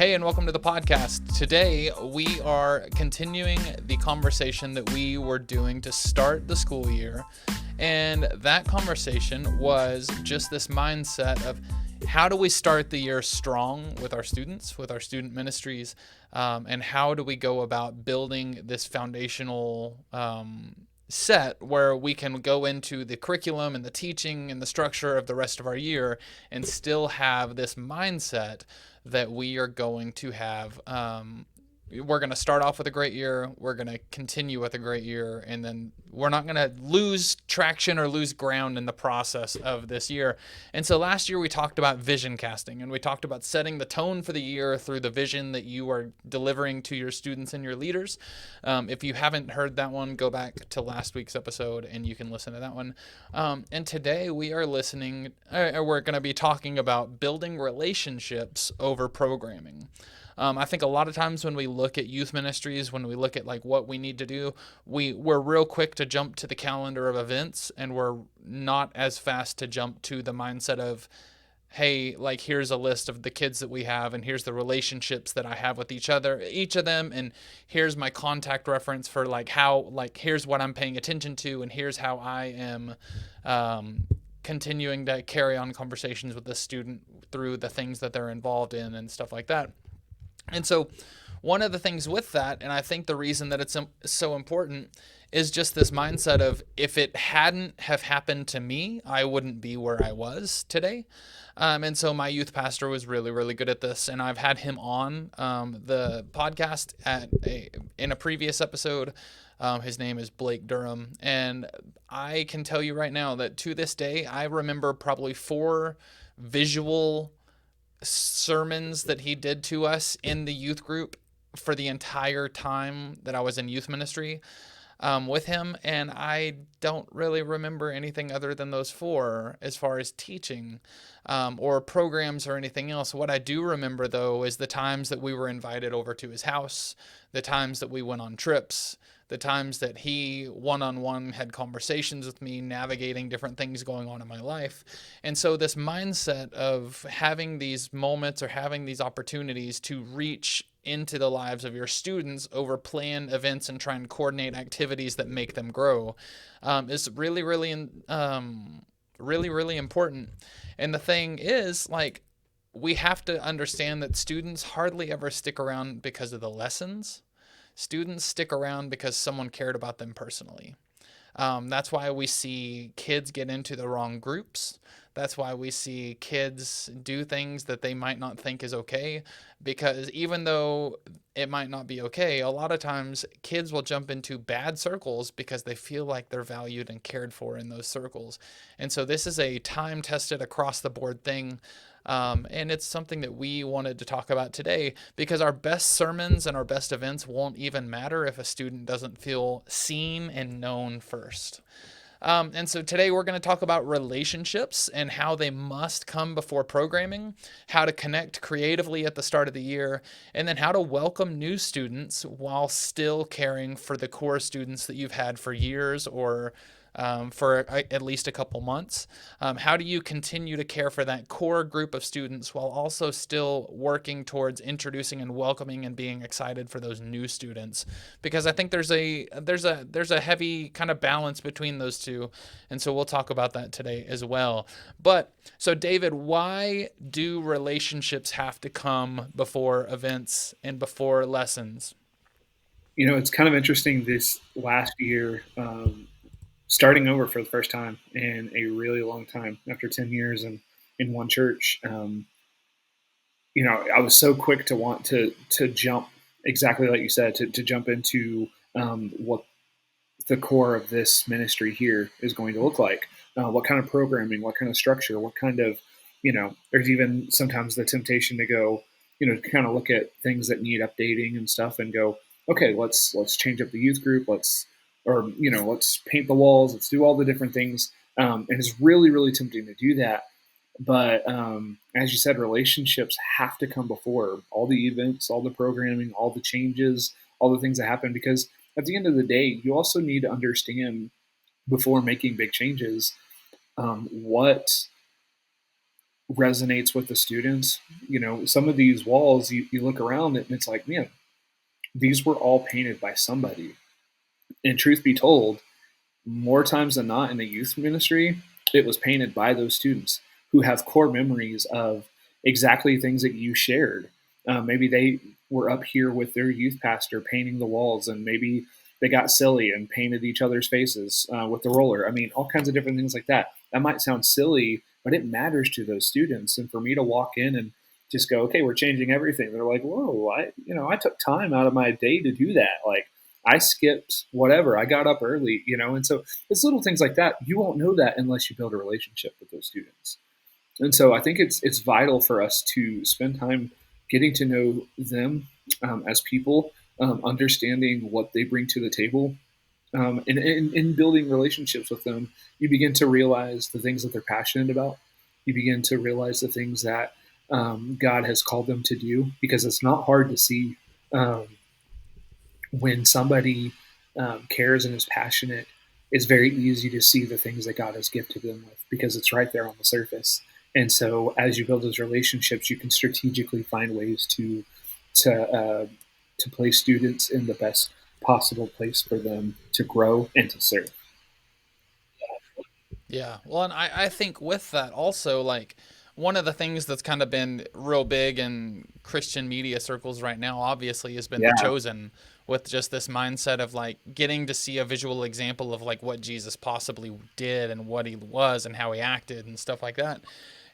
Hey, and welcome to the podcast. Today, we are continuing the conversation that we were doing to start the school year. And that conversation was just this mindset of how do we start the year strong with our students, with our student ministries, and how do we go about building this foundational set where we can go into the curriculum and the teaching and the structure of the rest of our year and still have this mindset that we are going to have we're going to start off with a great year, we're going to continue with a great year, and then we're not going to lose traction or lose ground in the process of this year. And so last year we talked about vision casting, and we talked about setting the tone for the year through the vision that you are delivering to your students and your leaders. If you haven't heard that one, go back to last week's episode and you can listen to that one. And today we are we're going to be talking about building relationships over programming. I think a lot of times when we look at youth ministries, when we look at like what we need to do, we're real quick to jump to the calendar of events, and we're not as fast to jump to the mindset of, hey, like here's a list of the kids that we have, and here's the relationships that I have with each of them, and here's my contact reference for like how, like here's what I'm paying attention to, and here's how I am continuing to carry on conversations with the student through the things that they're involved in and stuff like that. And so one of the things with that, and I think the reason that it's so important, is just this mindset of if it hadn't have happened to me, I wouldn't be where I was today. And so my youth pastor was really, really good at this, and I've had him on the podcast in a previous episode. His name is Blake Durham, and I can tell you right now that to this day, I remember probably 4 visual sermons that he did to us in the youth group for the entire time that I was in youth ministry with him, and I don't really remember anything other than those 4 as far as teaching or programs or anything else. What I do remember, though, is the times that we were invited over to his house, the times that we went on trips, the times that he one-on-one had conversations with me, navigating different things going on in my life. And so this mindset of having these moments or having these opportunities to reach into the lives of your students over planned events and try and coordinate activities that make them grow is really, really, really important. And the thing is, like, we have to understand that students hardly ever stick around because of the lessons. Students stick around because someone cared about them personally. That's why we see kids get into the wrong groups. That's why we see kids do things that they might not think is okay, because even though it might not be okay, a lot of times kids will jump into bad circles because they feel like they're valued and cared for in those circles. And so this is a time-tested, across-the-board thing. And it's something that we wanted to talk about today, because our best sermons and our best events won't even matter if a student doesn't feel seen and known first. And so today we're going to talk about relationships and how they must come before programming, how to connect creatively at the start of the year, and then how to welcome new students while still caring for the core students that you've had for years or for at least a couple months. How do you continue to care for that core group of students while also still working towards introducing and welcoming and being excited for those new students? Because I think there's a heavy kind of balance between those two, and so we'll talk about that today as well. But so David, why do relationships have to come before events and before lessons? You know, it's kind of interesting this last year, starting over for the first time in a really long time after 10 years in one church. I was so quick to want to jump, exactly like you said, to jump into what the core of this ministry here is going to look like. What kind of programming, what kind of structure, what kind of, there's even sometimes the temptation to go, to kind of look at things that need updating and stuff and go, okay, let's change up the youth group, let's paint the walls, let's do all the different things. And it's really, really tempting to do that. But as you said, relationships have to come before all the events, all the programming, all the changes, all the things that happen, because at the end of the day, you also need to understand before making big changes what resonates with the students. Some of these walls, you look around and it's like, man, these were all painted by somebody. And truth be told, more times than not in the youth ministry, it was painted by those students who have core memories of exactly things that you shared. Maybe they were up here with their youth pastor painting the walls, and maybe they got silly and painted each other's faces with the roller. I mean, all kinds of different things like that. That might sound silly, but it matters to those students. And for me to walk in and just go, okay, we're changing everything. They're like, whoa, I took time out of my day to do that. Like, I skipped whatever. I got up early. And so it's little things like that. You won't know that unless you build a relationship with those students. And so I think it's vital for us to spend time getting to know them as people, understanding what they bring to the table, and in building relationships with them. You begin to realize the things that they're passionate about. You begin to realize the things that God has called them to do, because it's not hard to see. When somebody cares and is passionate, it's very easy to see the things that God has gifted them with, because it's right there on the surface. And so, as you build those relationships, you can strategically find ways to uh, to place students in the best possible place for them to grow and to serve. Yeah. Well, and I think with that also, like, one of the things that's kind of been real big in Christian media circles right now, obviously, has been The Yeah, Chosen, with just this mindset of like getting to see a visual example of like what Jesus possibly did and what he was and how he acted and stuff like that.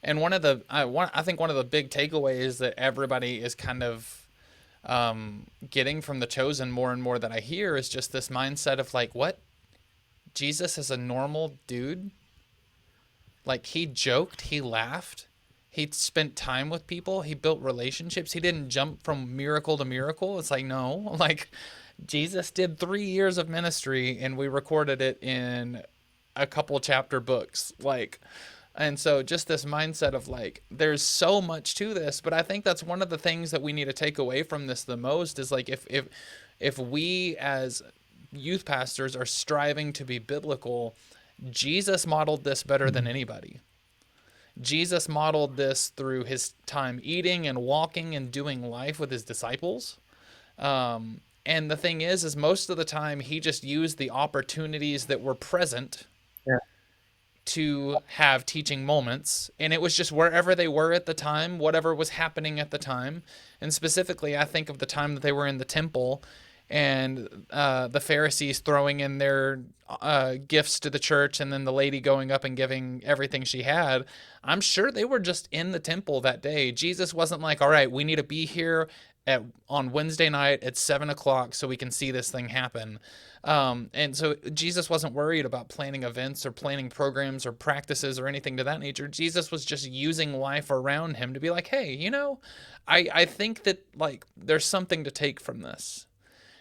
And I think one of the big takeaways that everybody is kind of getting from The Chosen more and more that I hear is just this mindset of like, what? Jesus is a normal dude. Like, he joked, he laughed, he spent time with people, he built relationships. He didn't jump from miracle to miracle. It's like, no, like, Jesus did 3 years of ministry and we recorded it in a couple chapter books. Like, and so just this mindset of like, there's so much to this, but I think that's one of the things that we need to take away from this the most is like, if we as youth pastors are striving to be biblical, Jesus modeled this better than anybody. Jesus modeled this through his time eating and walking and doing life with his disciples. And the thing is most of the time he just used the opportunities that were present yeah, to have teaching moments. And it was just wherever they were at the time, whatever was happening at the time. And specifically, I think of the time that they were in the temple and the Pharisees throwing in their gifts to the church, and then the lady going up and giving everything she had. I'm sure they were just in the temple that day. Jesus wasn't like, all right, we need to be here on Wednesday night at 7 o'clock so we can see this thing happen. And so Jesus wasn't worried about planning events or planning programs or practices or anything to that nature. Jesus was just using life around him to be like, hey, I think that like there's something to take from this.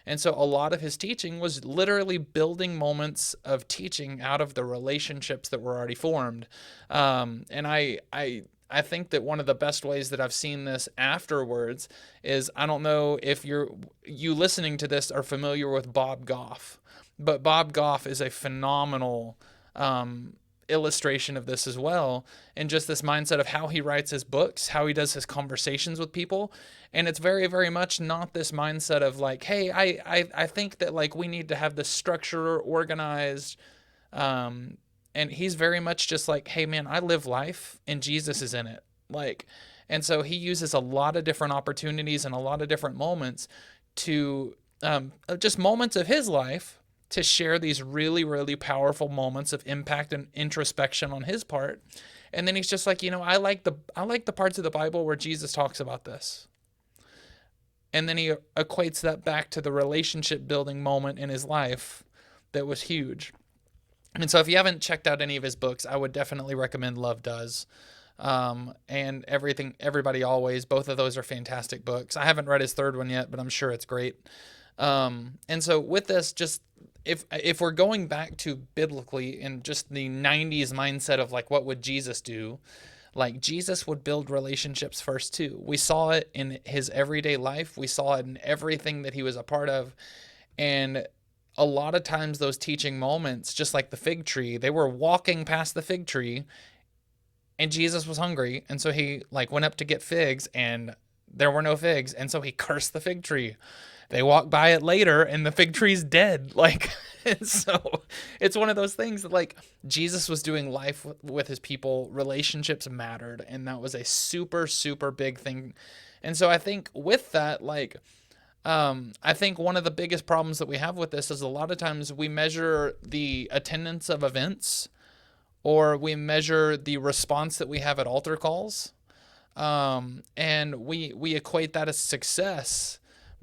And so a lot of his teaching was literally building moments of teaching out of the relationships that were already formed. And I think that one of the best ways that I've seen this afterwards is, I don't know if you listening to this are familiar with Bob Goff, but Bob Goff is a phenomenal illustration of this as well, and just this mindset of how he writes his books, how he does his conversations with people. And it's very, very much not this mindset of like, hey, I think that like we need to have this structure organized. And he's very much just like, hey man, I live life and Jesus is in it. Like, and so he uses a lot of different opportunities and a lot of different moments to just moments of his life to share these really, really powerful moments of impact and introspection on his part. And then he's just like, I like the parts of the Bible where Jesus talks about this. And then he equates that back to the relationship building moment in his life that was huge. And so if you haven't checked out any of his books, I would definitely recommend Love Does. And Everything, Everybody Always. Both of those are fantastic books. I haven't read his third one yet, but I'm sure it's great. And so with this, just if we're going back to biblically and just the 90s mindset of like, what would Jesus do? Like, Jesus would build relationships first too. We saw it in his everyday life. We saw it in everything that he was a part of. And a lot of times those teaching moments, just like the fig tree, they were walking past the fig tree and Jesus was hungry, and so he like went up to get figs, and there were no figs, and so he cursed the fig tree. They walk by it later, and the fig tree's dead. Like, and so it's one of those things that like Jesus was doing life with his people. Relationships mattered, and that was a super super big thing. And so I think with that, like, I think one of the biggest problems that we have with this is a lot of times we measure the attendance of events, or we measure the response that we have at altar calls, and we equate that as success.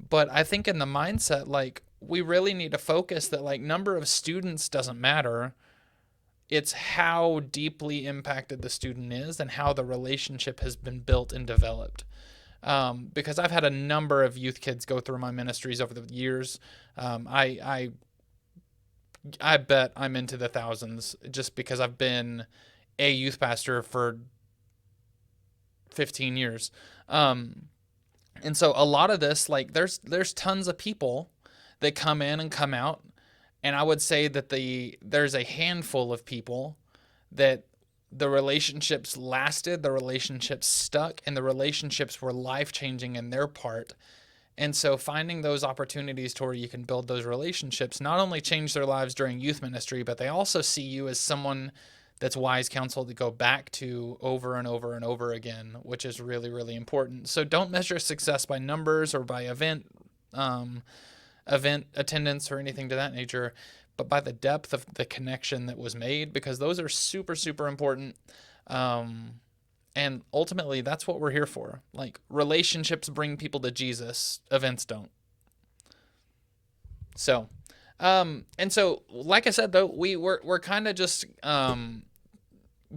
But I think in the mindset, like, we really need to focus that like number of students doesn't matter. It's how deeply impacted the student is and how the relationship has been built and developed. Because I've had a number of youth kids go through my ministries over the years. I bet I'm into the thousands just because I've been a youth pastor for 15 years. And so a lot of this, like, there's tons of people that come in and come out, and I would say that there's a handful of people that the relationships lasted, the relationships stuck, and the relationships were life changing in their part. And so finding those opportunities to where you can build those relationships not only change their lives during youth ministry, but they also see you as someone that's wise counsel to go back to over and over and over again, which is really, really important. So don't measure success by numbers or by event attendance or anything to that nature, but by the depth of the connection that was made, because those are super, super important. And ultimately, that's what we're here for. Like, relationships bring people to Jesus, events don't. So, and so, like I said, though, we're kind of just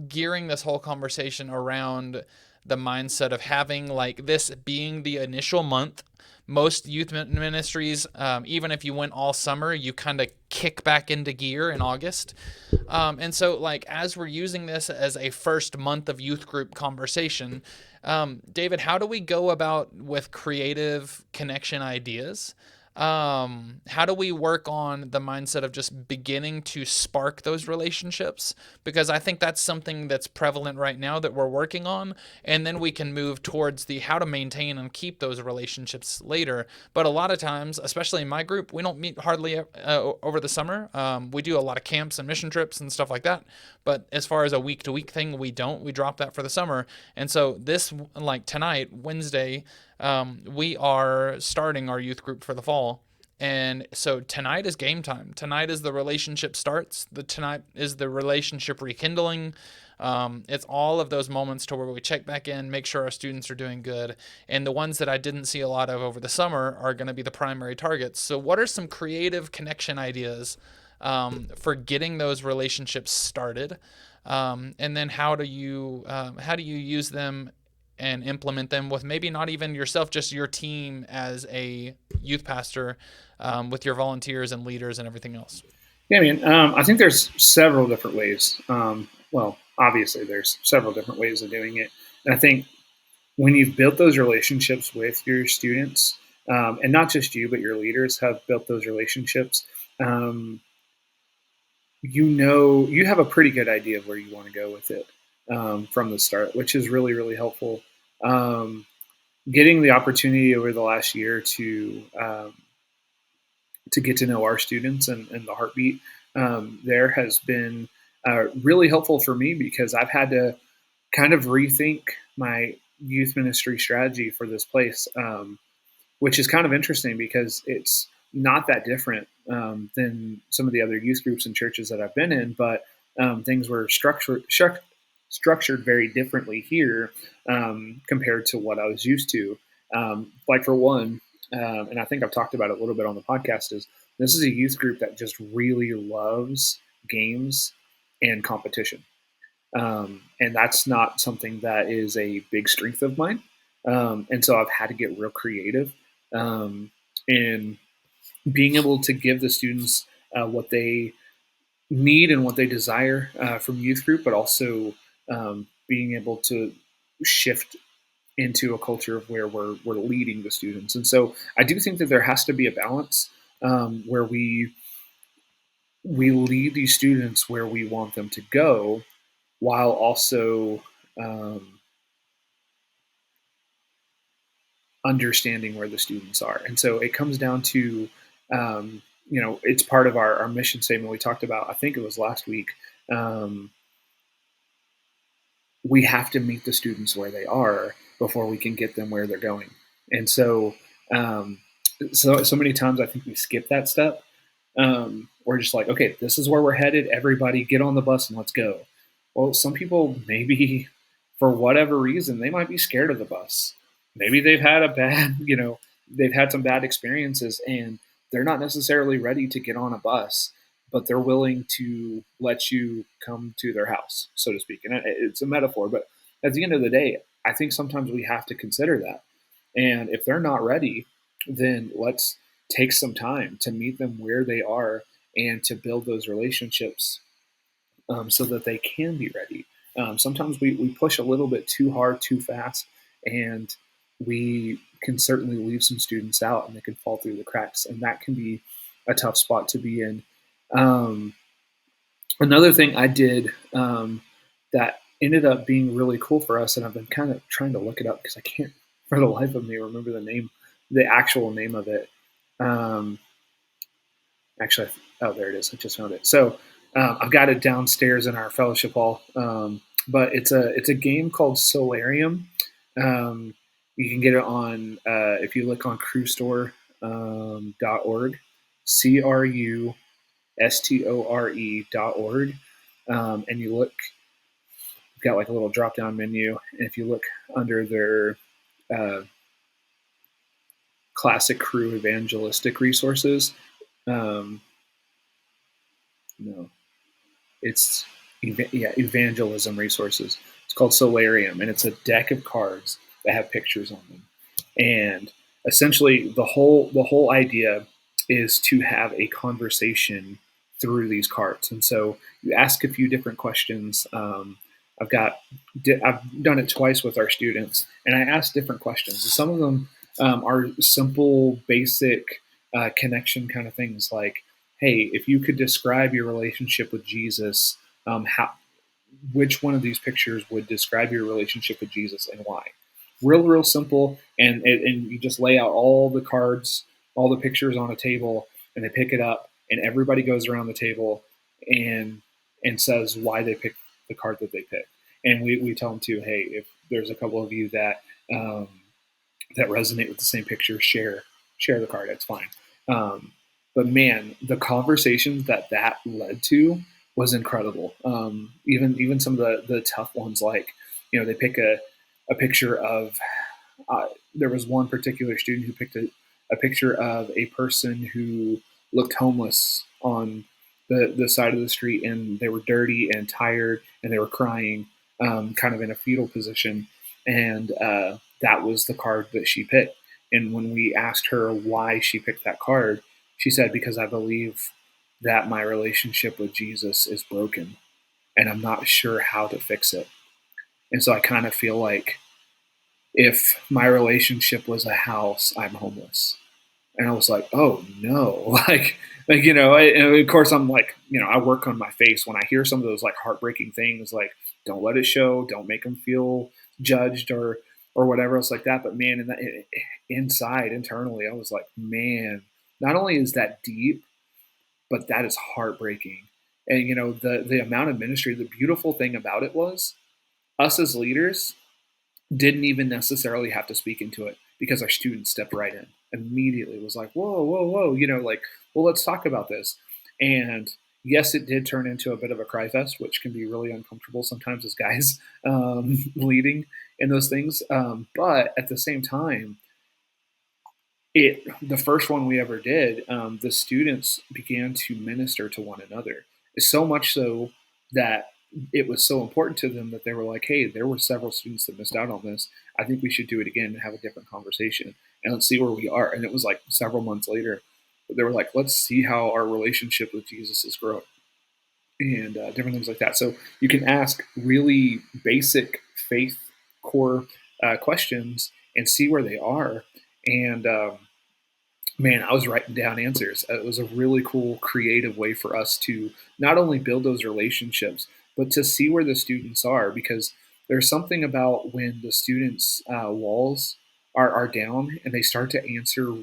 gearing this whole conversation around the mindset of having like this being the initial month. Most youth ministries, even if you went all summer, you kind of kick back into gear in August. And so, like, as we're using this as a first month of youth group conversation, David, how do we go about with creative connection ideas? How do we work on the mindset of just beginning to spark those relationships? Because I think that's something that's prevalent right now that we're working on. And then we can move towards the how to maintain and keep those relationships later. But a lot of times, especially in my group, we don't meet hardly over the summer. We do a lot of camps and mission trips and stuff like that. But as far as a week to week thing, we don't. We drop that for the summer. And so this, like tonight, Wednesday, we are starting our youth group for the fall. And so tonight is game time. Tonight is the relationship starts. Tonight is the relationship rekindling. It's all of those moments to where we check back in, make sure our students are doing good. And the ones that I didn't see a lot of over the summer are going to be the primary targets. So what are some creative connection ideas for getting those relationships started? And then how do you use them and implement them with maybe not even yourself, just your team as a youth pastor, with your volunteers and leaders and everything else? Yeah, I mean, I think there's several different ways. Well, obviously, there's several different ways of doing it. And I think when you've built those relationships with your students, and not just you, but your leaders have built those relationships, you have a pretty good idea of where you want to go with it from the start, which is really, really helpful. Um, Getting the opportunity over the last year to get to know our students and the heartbeat there has been really helpful for me, because I've had to kind of rethink my youth ministry strategy for this place, which is kind of interesting because it's not that different than some of the other youth groups and churches that I've been in, but things were structured very differently here compared to what I was used to. Like for one, and I think I've talked about it a little bit on the podcast, is this is a youth group that just really loves games and competition. And that's not something that is a big strength of mine. And so I've had to get real creative in being able to give the students what they need and what they desire from youth group, but also being able to shift into a culture of where we're leading the students. And so I do think that there has to be a balance where we lead these students where we want them to go, while also understanding where the students are. And so it comes down to, it's part of our mission statement we talked about, I think it was last week. We have to meet the students where they are before we can get them where they're going. And so, so many times I think we skip that step. We're just like, okay, this is where we're headed. Everybody get on the bus and let's go. Well, some people maybe for whatever reason, they might be scared of the bus. Maybe they've had a bad, they've had some bad experiences and they're not necessarily ready to get on a bus, but they're willing to let you come to their house, so to speak. And it's a metaphor, but at the end of the day, I think sometimes we have to consider that. And if they're not ready, then let's take some time to meet them where they are and to build those relationships so that they can be ready. Sometimes we push a little bit too hard, too fast, and we can certainly leave some students out and they can fall through the cracks. And that can be a tough spot to be in. Another thing I did that ended up being really cool for us, and I've been kind of trying to look it up because I can't for the life of me remember the actual name of it. Actually, oh, there it is. I just found it. So I've got it downstairs in our fellowship hall. But it's a game called Solarium. You can get it on if you look on crewstore.org, crustore.org, and you look, you've got like a little drop down menu, and if you look under their classic crew evangelistic resources, no, it's evangelism resources. It's called Solarium, and it's a deck of cards that have pictures on them. And essentially, the whole idea is to have a conversation through these cards. And so you ask a few different questions. I've done it twice with our students, and I ask different questions. Some of them are simple, basic connection kind of things like, hey, if you could describe your relationship with Jesus, which one of these pictures would describe your relationship with Jesus and why? Real simple, and you just lay out all the cards, all the pictures on a table, and they pick it up, and everybody goes around the table and says why they picked the card that they picked. And we tell them too, hey, if there's a couple of you that that resonate with the same picture, share the card. That's fine. But man, the conversations that led to was incredible. Even some of the tough ones, like they pick a picture of. There was one particular student who picked a picture of a person who looked homeless on the side of the street, and they were dirty and tired, and they were crying, kind of in a fetal position, and that was the card that she picked. And when we asked her why she picked that card, she said, because I believe that my relationship with Jesus is broken and I'm not sure how to fix it. And so I kind of feel like if my relationship was a house, I'm homeless. And I was like, oh no, and of course I'm like, I work on my face when I hear some of those like heartbreaking things, like don't let it show, don't make them feel judged or whatever else like that. But man, internally, I was like, man, not only is that deep, but that is heartbreaking. And the amount of ministry, the beautiful thing about it was us as leaders didn't even necessarily have to speak into it because our students stepped right in immediately. It was like, whoa, well, let's talk about this. And yes, it did turn into a bit of a cry fest, which can be really uncomfortable sometimes as guys leading in those things. But at the same time, the first one we ever did, the students began to minister to one another. So much so that it was so important to them that they were like, hey, there were several students that missed out on this. I think we should do it again and have a different conversation, and let's see where we are. And it was like several months later, they were like, let's see how our relationship with Jesus is growing, and different things like that. So you can ask really basic faith core questions and see where they are. And man, I was writing down answers. It was a really cool, creative way for us to not only build those relationships, but to see where the students are. Because there's something about when the students' walls are down and they start to answer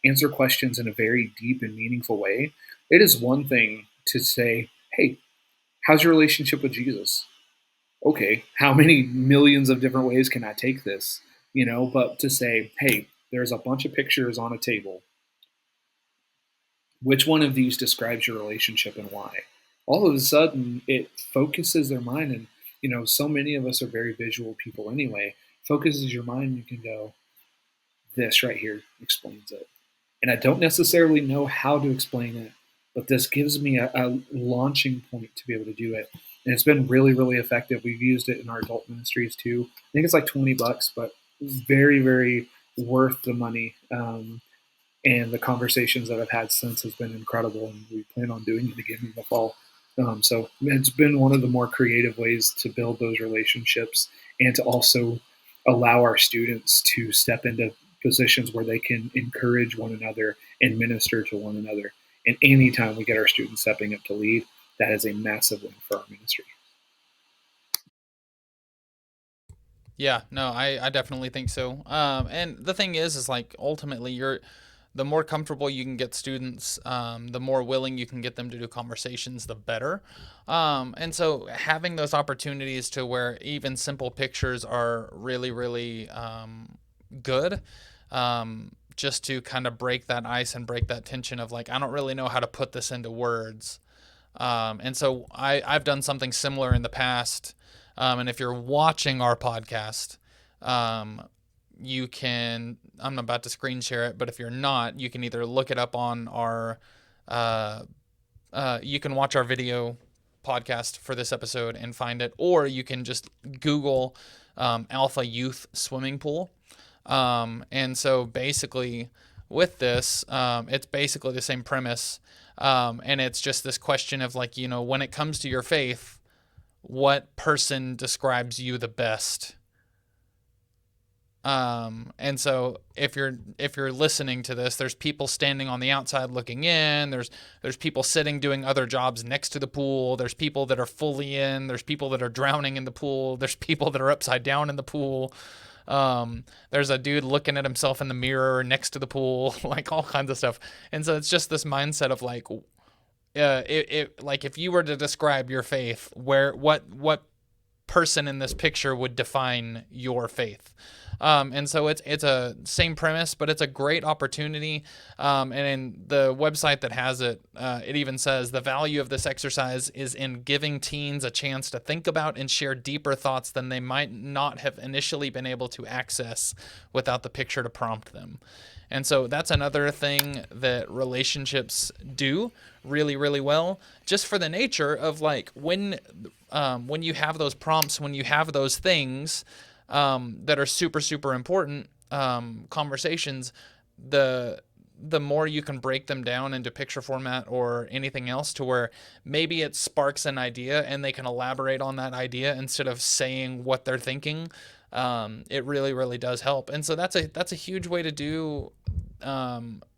answer questions in a very deep and meaningful way. It is one thing to say, "Hey, how's your relationship with Jesus?" Okay, how many millions of different ways can I take this? But to say, "Hey, there's a bunch of pictures on a table. Which one of these describes your relationship and why?" All of a sudden, it focuses their mind, and so many of us are very visual people anyway. Focuses your mind, and you can go, "This right here explains it." And I don't necessarily know how to explain it, but this gives me a launching point to be able to do it. And it's been really, really effective. We've used it in our adult ministries too. I think it's like $20, but very, very worth the money. And the conversations that I've had since has been incredible, and we plan on doing it again in the fall. So it's been one of the more creative ways to build those relationships and to also allow our students to step into positions where they can encourage one another and minister to one another. And anytime we get our students stepping up to lead, that is a massive win for our ministry. Yeah, no, I definitely think so. And the thing is like ultimately the more comfortable you can get students, the more willing you can get them to do conversations, the better. And so having those opportunities to where even simple pictures are really, really good, just to kind of break that ice and break that tension of like, I don't really know how to put this into words. And so I've done something similar in the past. And if you're watching our podcast, you can, I'm about to screen share it, but if you're not, you can either look it up on our, you can watch our video podcast for this episode and find it, or you can just Google Alpha Youth Swimming Pool. And so basically with this, it's basically the same premise. And it's just this question of like, when it comes to your faith, what person describes you the best? And so if you're listening to this, there's people standing on the outside looking in, there's people sitting doing other jobs next to the pool, there's people that are fully in, there's people that are drowning in the pool, there's people that are upside down in the pool. There's a dude looking at himself in the mirror next to the pool, like all kinds of stuff. And so it's just this mindset of like, like if you were to describe your faith, what person in this picture would define your faith? And so it's a same premise, but it's a great opportunity. And in the website that has it, it even says the value of this exercise is in giving teens a chance to think about and share deeper thoughts than they might not have initially been able to access without the picture to prompt them. And so that's another thing that relationships do really, really well, just for the nature of like when you have those prompts, when you have those things that are super, super important conversations, the more you can break them down into picture format or anything else to where maybe it sparks an idea and they can elaborate on that idea instead of saying what they're thinking. It really, really does help. And so that's a huge way to do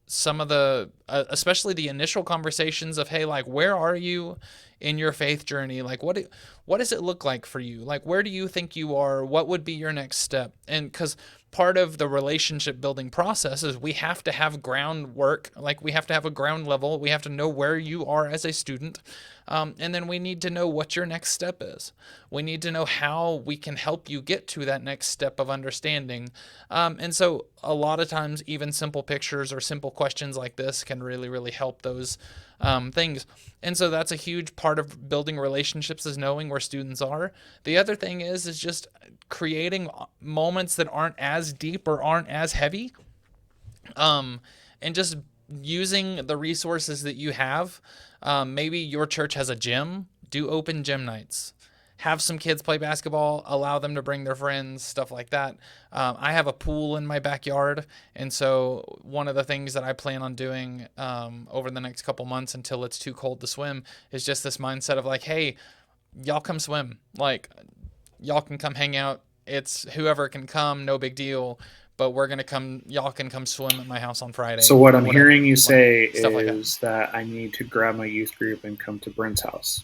some of the, especially the initial conversations of, hey, like, where are you in your faith journey? Like, what does it look like for you? Like, where do you think you are? What would be your next step? And because part of the relationship building process is we have to have groundwork, like we have to have a ground level. We have to know where you are as a student. And then we need to know what your next step is. We need to know how we can help you get to that next step of understanding. And so a lot of times, even simple pictures or simple questions like this can really, really help those things. And so that's a huge part of building relationships, is knowing where students are. The other thing is just creating moments that aren't as deep or aren't as heavy. And just using the resources that you have. Maybe your church has a gym. Do open gym nights. Have some kids play basketball, allow them to bring their friends, stuff like that. I have a pool in my backyard, and so one of the things that I plan on doing over the next couple months until it's too cold to swim is just this mindset of like, hey, y'all come swim. Like, y'all can come hang out. It's whoever can come, no big deal. But we're gonna come. Y'all can come swim at my house on Friday. So what I'm hearing you say stuff like is that I need to grab my youth group and come to Brent's house.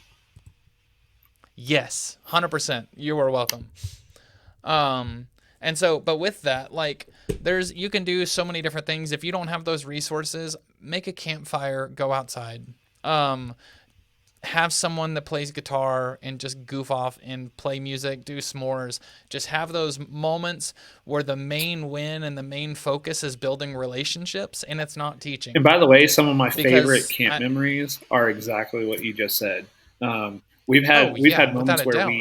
Yes, 100%. You are welcome. Um, and so, but with that, like, you can do so many different things. If you don't have those resources, make a campfire, go outside. Um, have someone that plays guitar and just goof off and play music, do s'mores. Just have those moments where the main win and the main focus is building relationships and it's not And teaching. by the way, some of my favorite Because camp memories are exactly what you just said. We've had oh we've yeah, had without moments a where doubt.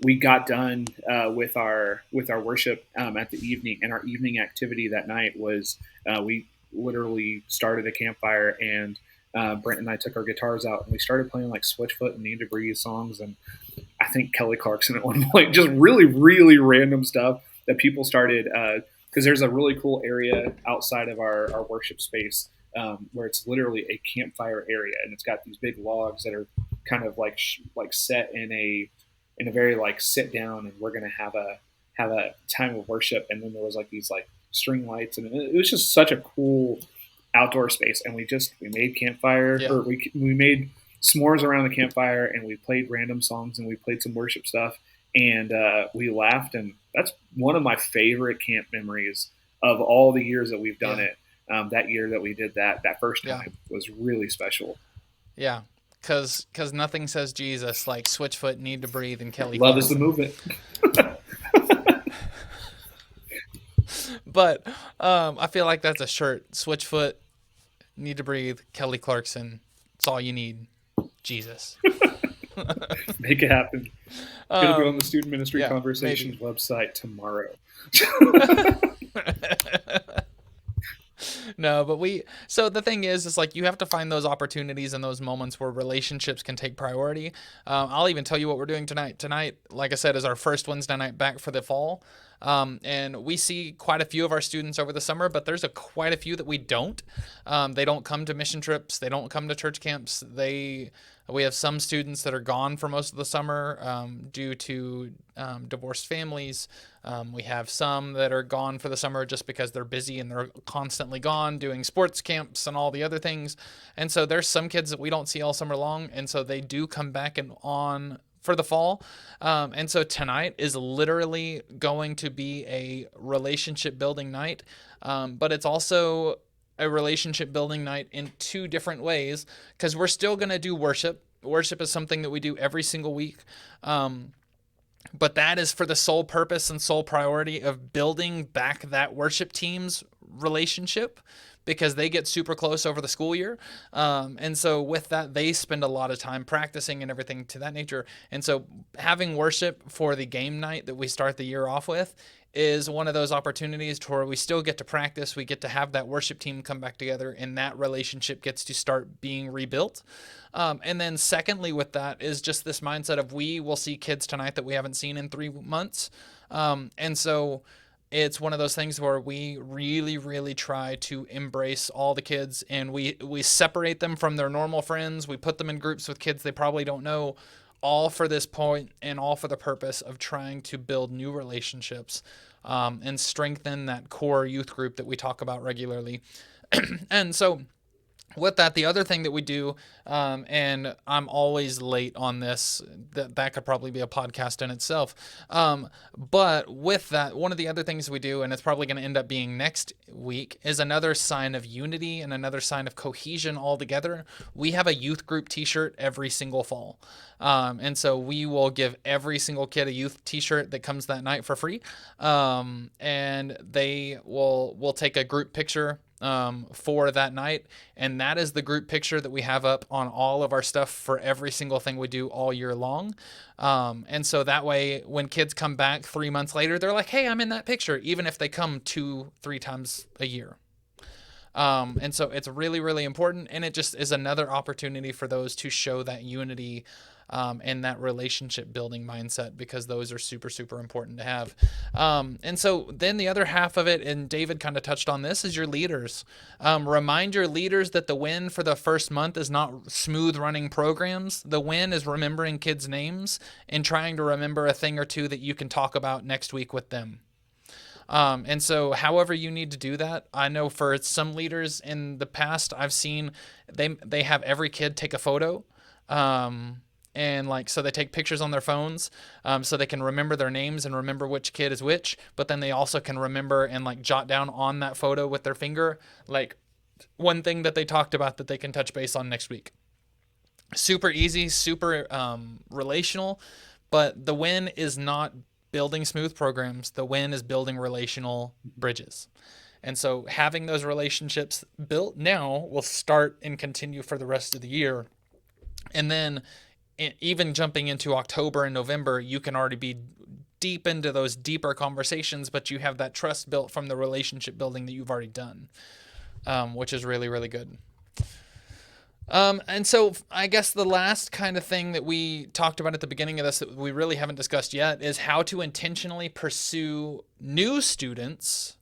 we got done with our worship at the evening, and our evening activity that night was we literally started a campfire, and Brent and I took our guitars out and we started playing like Switchfoot and Need to Breathe songs, and I think Kelly Clarkson at one point, just really really random stuff that people started because there's a really cool area outside of our worship space where it's literally a campfire area, and it's got these big logs that are kind of like set in a very like sit down, and we're gonna have a time of worship, and then there was like these like string lights, and it was just such a cool outdoor space, and we made campfire, Yeah. or we made s'mores around the campfire, and we played random songs, and we played some worship stuff, and we laughed, and that's one of my favorite camp memories of all the years that we've done Yeah. it. That year that we did that first Yeah. time was really special. Yeah. Cause nothing says Jesus like Switchfoot, Need to Breathe, and Kelly Love is the Clarkson. movement. But I feel like that's a shirt. Switchfoot, Need to Breathe, Kelly Clarkson. It's all you need. Jesus. Make it happen. It'll be on the Student Ministry Yeah, Conversations maybe. website tomorrow. No, but so the thing is like you have to find those opportunities and those moments where relationships can take priority. I'll even tell you what we're doing tonight. Tonight, like I said, is our first Wednesday night back for the fall. And we see quite a few of our students over the summer, but there's quite a few that we don't. They don't come to mission trips. They don't come to church camps. We have some students that are gone for most of the summer due to divorced families. We have some that are gone for the summer just because they're busy and they're constantly gone doing sports camps and all the other things. And so there's some kids that we don't see all summer long, and so they do come back and on for the fall. And so tonight is literally going to be a relationship building night, but it's also a relationship building night in two different ways because we're still going to do worship. Worship is something that we do every single week. But that is for the sole purpose and sole priority of building back that worship team's relationship because they get super close over the school year. And so with that, they spend a lot of time practicing and everything to that nature. And so having worship for the game night that we start the year off with is one of those opportunities to where we still get to practice. We get to have that worship team come back together and that relationship gets to start being rebuilt. And then secondly, with that is just this mindset of we will see kids tonight that we haven't seen in 3 months. And so it's one of those things where we really, really try to embrace all the kids and we separate them from their normal friends. We put them in groups with kids they probably don't know, all for this point and all for the purpose of trying to build new relationships and strengthen that core youth group that we talk about regularly. And so with that, the other thing that we do, and I'm always late on this, that could probably be a podcast in itself. But with that, one of the other things we do, and it's probably going to end up being next week, is another sign of unity and another sign of cohesion all together. We have a youth group t-shirt every single fall. And so we will give every single kid a youth t-shirt that comes that night for free. And we'll take a group picture for that night, and that is the group picture that we have up on all of our stuff for every single thing we do all year long. And so that way when kids come back 3 months later, they're like, hey, I'm in that picture, even if they come 2-3 times a year. And so it's really, really important, and it just is another opportunity for those to show that unity and that relationship building mindset, because those are super, super important to have. And so then the other half of it, and David kind of touched on this, is your leaders. Remind your leaders that the win for the first month is not smooth running programs. The win is remembering kids' names and trying to remember a thing or two that you can talk about next week with them. And so however you need to do that, I know for some leaders in the past, I've seen they have every kid take a photo. and like so they take pictures on their phones, so they can remember their names and remember which kid is which, but then they also can remember and like jot down on that photo with their finger like one thing that they talked about that they can touch base on next week. Super easy, super relational, but the win is not building smooth programs. The win is building relational bridges. And so having those relationships built now will start and continue for the rest of the year. And then even jumping into October and November, you can already be deep into those deeper conversations, but you have that trust built from the relationship building that you've already done, which is really, really good. And so I guess the last kind of thing that we talked about at the beginning of this that we really haven't discussed yet is how to intentionally pursue new students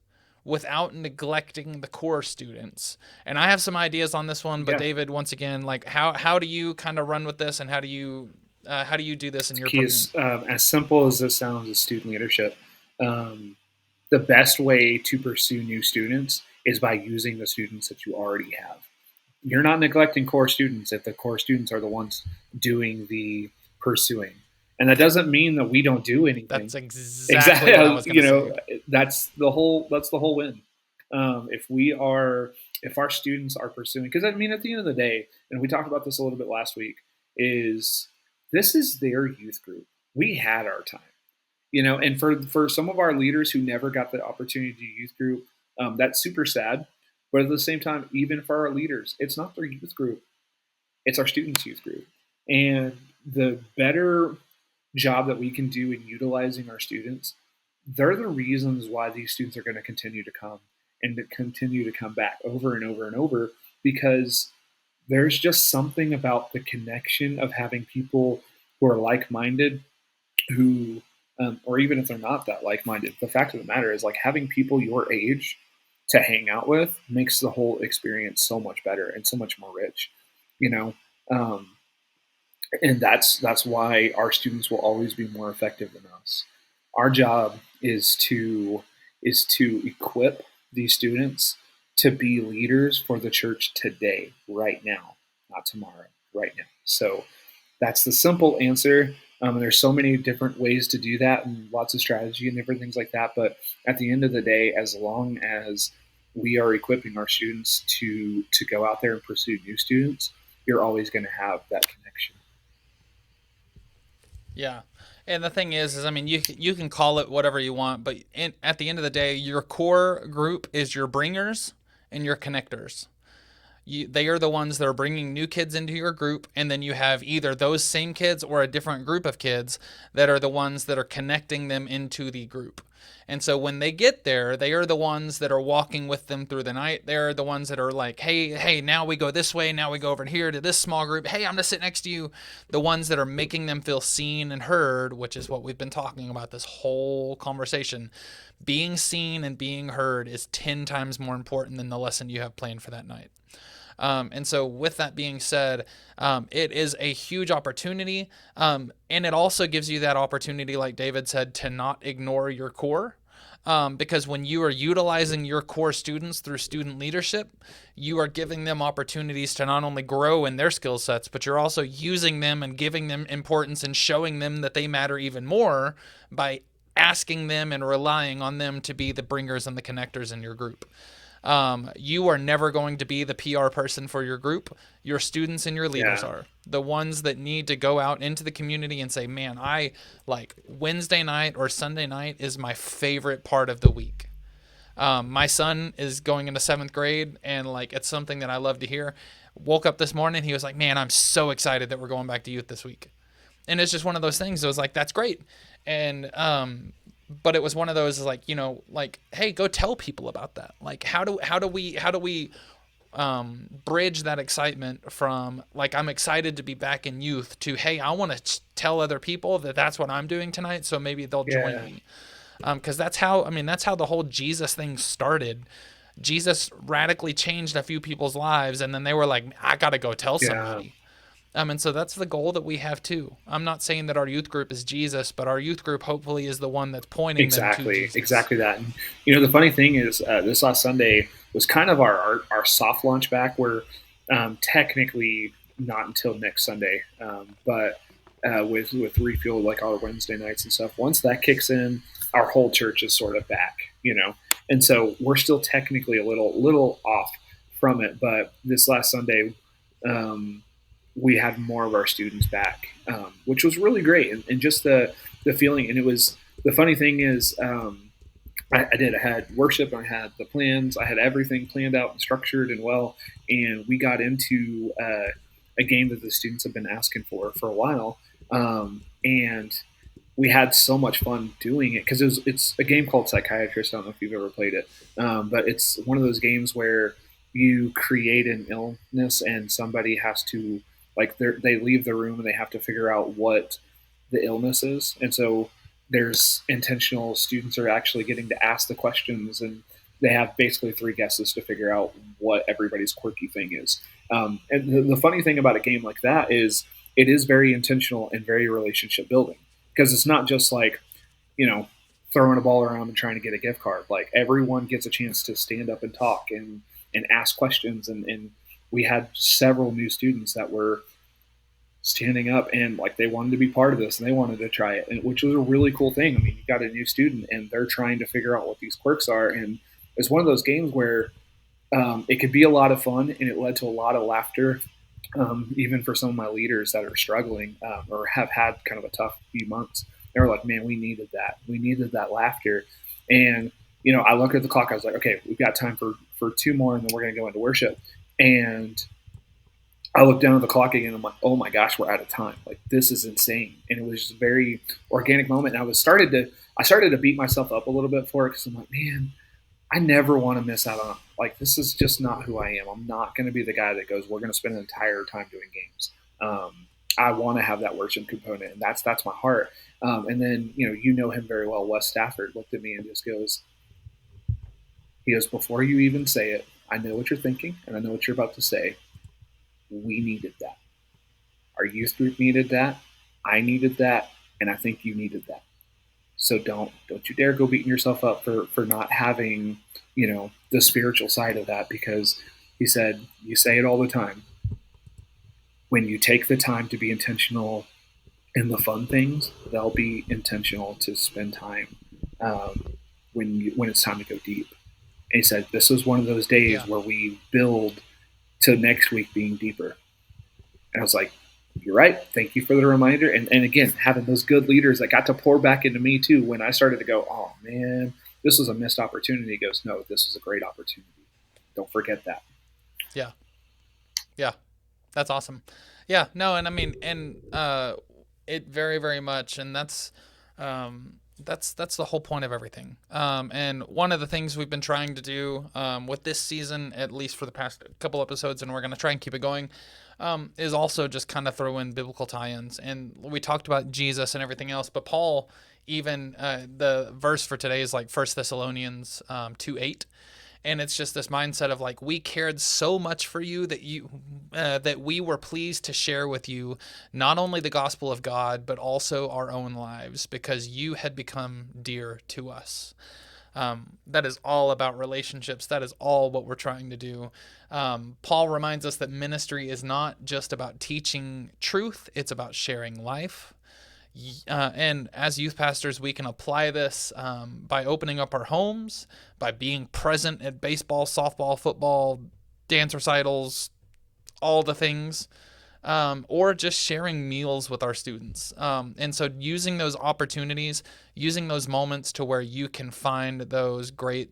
without neglecting the core students. And I have some ideas on this one, but Yeah. David, once again, like how do you kind of run with this, and how do you do this in your Key is, as simple as this sounds, is student leadership. The best way to pursue new students is by using the students that you already have. You're not neglecting core students if the core students are the ones doing the pursuing. And that doesn't mean that we don't do anything. That's exactly what I was going to say. That's the whole win. If our students are pursuing, because I mean, at the end of the day, and we talked about this a little bit last week, is this is their youth group. We had our time, and for some of our leaders who never got the opportunity to do youth group, that's super sad. But at the same time, even for our leaders, it's not their youth group. It's our students' youth group. And the better job that we can do in utilizing our students, they're the reasons why these students are going to continue to come and to continue to come back over and over and over, because there's just something about the connection of having people who are like-minded, who, or even if they're not that like-minded, the fact of the matter is, like, having people your age to hang out with makes the whole experience so much better and so much more rich, and that's why our students will always be more effective than us. Our job is to equip these students to be leaders for the church today, right now, not tomorrow, right now. So that's the simple answer. And there's so many different ways to do that and lots of strategy and different things like that. But at the end of the day, as long as we are equipping our students to go out there and pursue new students, you're always going to have that connection. Yeah. And the thing is I mean, you can call it whatever you want, but at the end of the day, your core group is your bringers and your connectors. They are the ones that are bringing new kids into your group, and then you have either those same kids or a different group of kids that are the ones that are connecting them into the group. And so when they get there, they are the ones that are walking with them through the night. They're the ones that are like, hey, now we go this way. Now we go over here to this small group. Hey, I'm going to sit next to you. The ones that are making them feel seen and heard, which is what we've been talking about this whole conversation. Being seen and being heard is 10 times more important than the lesson you have planned for that night. And so with that being said, it is a huge opportunity. And it also gives you that opportunity, like David said, to not ignore your core. Because when you are utilizing your core students through student leadership, you are giving them opportunities to not only grow in their skill sets, but you're also using them and giving them importance and showing them that they matter even more by asking them and relying on them to be the bringers and the connectors in your group. You are never going to be the PR person for your group. Your students and your leaders are the ones that need to go out into the community and say, man, I like Wednesday night or Sunday night is my favorite part of the week. My son is going into 7th grade, and like, it's something that I love to hear. Woke up this morning. He was like, man, I'm so excited that we're going back to youth this week. And it's just one of those things. It was like, that's great. And, but it was one of those like, like, hey, go tell people about that. Like, how do we bridge that excitement from like, I'm excited to be back in youth to, hey, I want to tell other people that that's what I'm doing tonight, so maybe they'll join me. Because that's how the whole Jesus thing started. Jesus radically changed a few people's lives, and then they were like, I gotta go tell somebody. And so that's the goal that we have too. I'm not saying that our youth group is Jesus, but our youth group hopefully is the one that's pointing them to Jesus. Exactly that. And, the funny thing is, this last Sunday was kind of our soft launch back. We're technically not until next Sunday, but with Refuel, like our Wednesday nights and stuff. Once that kicks in, our whole church is sort of back, and so we're still technically a little off from it. But this last Sunday, we had more of our students back, which was really great, and just the feeling. And it was the funny thing is. I had worship, I had the plans, I had everything planned out and structured and well, and we got into a game that the students have been asking for a while, and we had so much fun doing it because it's a game called Psychiatrist. I don't know if you've ever played it, but it's one of those games where you create an illness and somebody has to they leave the room and they have to figure out what the illness is, and so there's intentional students are actually getting to ask the questions, and they have basically 3 guesses to figure out what everybody's quirky thing is. And the funny thing about a game like that is it is very intentional and very relationship building, because it's not just throwing a ball around and trying to get a gift card. Like, everyone gets a chance to stand up and talk and ask questions, and we had several new students that were standing up and they wanted to be part of this and they wanted to try it, which was a really cool thing. I mean, you got a new student and they're trying to figure out what these quirks are, and it's one of those games where it could be a lot of fun, and it led to a lot of laughter, even for some of my leaders that are struggling or have had kind of a tough few months. They were like, man, we needed that laughter. And I looked at the clock, I was like, okay, we've got time for 2 more, and then we're going to go into worship. And I looked down at the clock again. And I'm like, oh my gosh, we're out of time. This is insane. And it was just a very organic moment. And I started to beat myself up a little bit for it, because I'm like, man, I never want to miss out on this is just not who I am. I'm not going to be the guy that goes, we're going to spend an entire time doing games. I want to have that worship component, and that's my heart. And then him very well. Wes Stafford looked at me and just goes, before you even say it, I know what you're thinking, and I know what you're about to say. We needed that. Our youth group needed that. I needed that, and I think you needed that. So don't you dare go beating yourself up for not having, the spiritual side of that, because he said, you say it all the time. When you take the time to be intentional in the fun things, they'll be intentional to spend time when it's time to go deep. And he said, this was one of those days where we build to next week being deeper. And I was like, you're right. Thank you for the reminder. And again, having those good leaders that got to pour back into me too, when I started to go, oh man, this was a missed opportunity. He goes, no, this was a great opportunity. Don't forget that. Yeah. Yeah. That's awesome. Yeah, no. And I mean, it very, very much. And that's the whole point of everything. And one of the things we've been trying to do with this season, at least for the past couple episodes, and we're going to try and keep it going, is also just kind of throw in biblical tie-ins. And we talked about Jesus and everything else, but Paul, even the verse for today is 1 Thessalonians 2:8. And it's just this mindset of we cared so much for you that we were pleased to share with you not only the gospel of God, but also our own lives, because you had become dear to us. That is all about relationships. That is all what we're trying to do. Paul reminds us that ministry is not just about teaching truth. It's about sharing life. And as youth pastors, we can apply this by opening up our homes, by being present at baseball, softball, football, dance recitals, all the things, or just sharing meals with our students. And so using those opportunities, using those moments to where you can find those great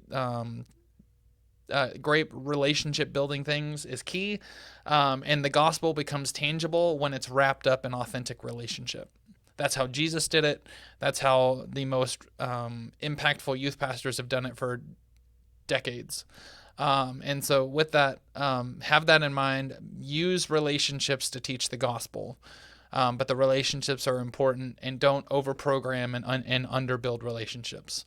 relationship building things is key. And the gospel becomes tangible when it's wrapped up in authentic relationship. That's how Jesus did it. That's how the most impactful youth pastors have done it for decades. And so with that, have that in mind. Use relationships to teach the gospel. But the relationships are important, and don't overprogram and underbuild relationships.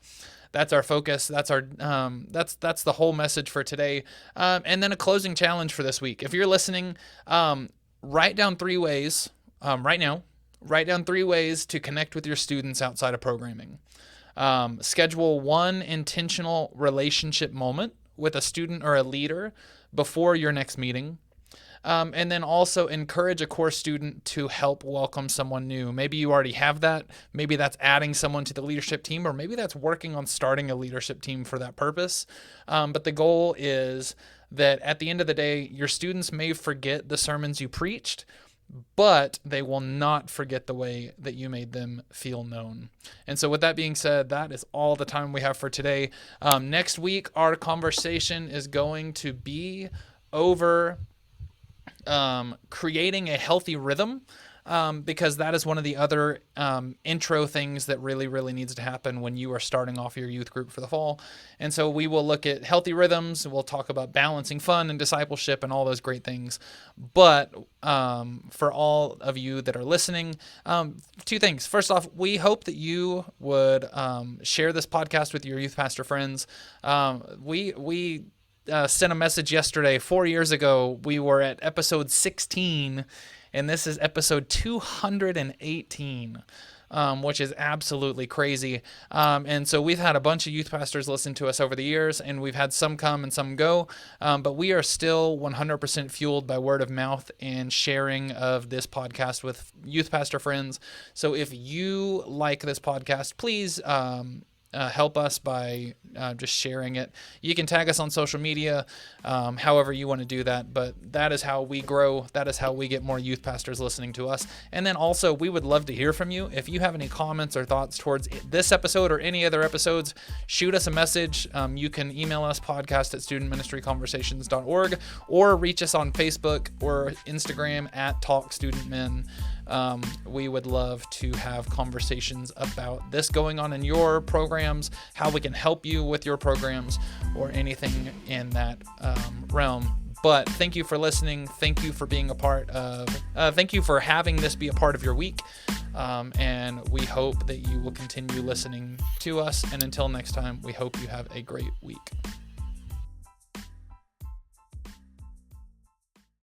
That's our focus. That's our that's the whole message for today. And then a closing challenge for this week. If you're listening, write down 3 ways right now. Write down 3 ways to connect with your students outside of programming. Schedule 1 intentional relationship moment with a student or a leader before your next meeting. And then also encourage a core student to help welcome someone new. Maybe you already have that. Maybe that's adding someone to the leadership team, or maybe that's working on starting a leadership team for that purpose. But the goal is that at the end of the day, your students may forget the sermons you preached, but they will not forget the way that you made them feel known. And so with that being said, that is all the time we have for today. Next week, our conversation is going to be over creating a healthy rhythm, because that is one of the other intro things that really needs to happen when you are starting off your youth group for the fall. And so we will look at healthy rhythms. We'll talk about balancing fun and discipleship and all those great things. But for all of you that are listening, two things. First off, we hope that you would share this podcast with your youth pastor friends. We sent a message yesterday. 4 years ago, we were at episode 16, and this is episode 218, which is absolutely crazy. And so we've had a bunch of youth pastors listen to us over the years, and we've had some come and some go, but we are still 100% fueled by word of mouth and sharing of this podcast with youth pastor friends. So if you like this podcast, please help us by just sharing it. You can tag us on social media, however you want to do that, but that is how we grow. That is how we get more youth pastors listening to us. And then also, we would love to hear from you. If you have any comments or thoughts towards this episode or any other episodes, shoot us a message. You can email us, podcast@studentministryconversations.org, or reach us on Facebook or Instagram @TalkStudentMen. We would love to have conversations about this going on in your programs, how we can help you with your programs, or anything in that realm. But thank you for listening. Thank you for being a part of, thank you for having this be a part of your week. And we hope that you will continue listening to us. And until next time, we hope you have a great week.